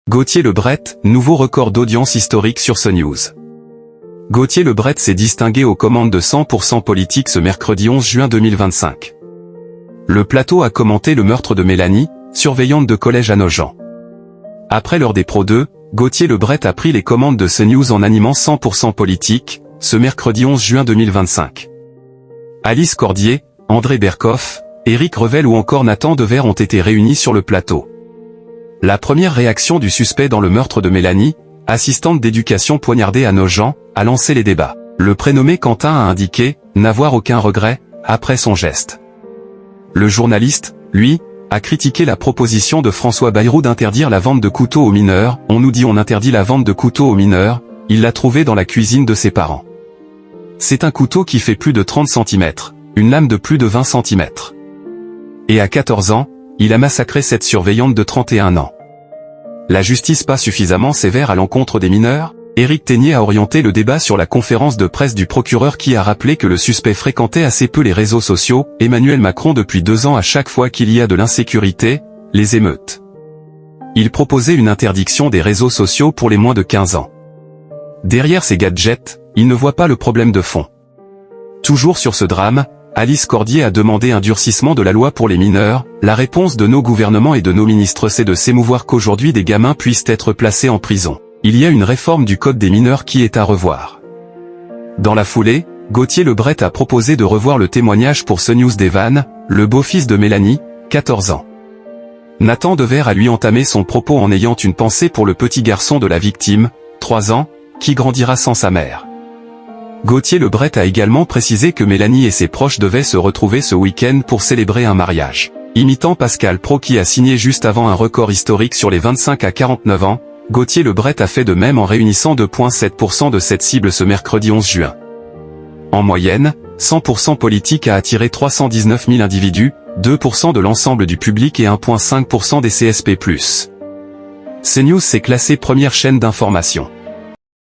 Gauthier Lebret, nouveau record d'audience historique sur CNews. Gauthier Lebret s'est distingué aux commandes de 100% politique ce mercredi 11 juin 2025. Le plateau a commenté le meurtre de Mélanie, surveillante de collège à Nogent. Après l'heure des Pro 2, Gauthier Lebret a pris les commandes de CNews en animant 100% politique, ce mercredi 11 juin 2025. Alice Cordier, André Berkoff, Éric Revel ou encore Nathan Dever ont été réunis sur le plateau. La première réaction du suspect dans le meurtre de Mélanie, assistante d'éducation poignardée à Nogent, a lancé les débats. Le prénommé Quentin a indiqué n'avoir aucun regret après son geste. Le journaliste, lui, a critiqué la proposition de François Bayrou d'interdire la vente de couteaux aux mineurs. On nous dit on interdit la vente de couteaux aux mineurs, il l'a trouvé dans la cuisine de ses parents. C'est un couteau qui fait plus de 30 cm, une lame de plus de 20 cm. Et à 14 ans, il a massacré cette surveillante de 31 ans. La justice pas suffisamment sévère à l'encontre des mineurs? Éric Ténier a orienté le débat sur la conférence de presse du procureur qui a rappelé que le suspect fréquentait assez peu les réseaux sociaux. Emmanuel Macron depuis 2 ans à chaque fois qu'il y a de l'insécurité, les émeutes. Il proposait une interdiction des réseaux sociaux pour les moins de 15 ans. Derrière ces gadgets, il ne voit pas le problème de fond. Toujours sur ce drame, Alice Cordier a demandé un durcissement de la loi pour les mineurs. La réponse de nos gouvernements et de nos ministres c'est de s'émouvoir qu'aujourd'hui des gamins puissent être placés en prison. Il y a une réforme du code des mineurs qui est à revoir. Dans la foulée, Gauthier Lebret a proposé de revoir le témoignage pour CNews d'Evan, le beau-fils de Mélanie, 14 ans. Nathan Dever a lui entamé son propos en ayant une pensée pour le petit garçon de la victime, 3 ans, qui grandira sans sa mère. Gauthier Lebret a également précisé que Mélanie et ses proches devaient se retrouver ce week-end pour célébrer un mariage. Imitant Pascal Praud qui a signé juste avant un record historique sur les 25 à 49 ans, Gauthier Lebret a fait de même en réunissant 2,7% de cette cible ce mercredi 11 juin. En moyenne, 100% politique a attiré 319 000 individus, 2% de l'ensemble du public et 1,5% des CSP+. CNews s'est classé première chaîne d'information.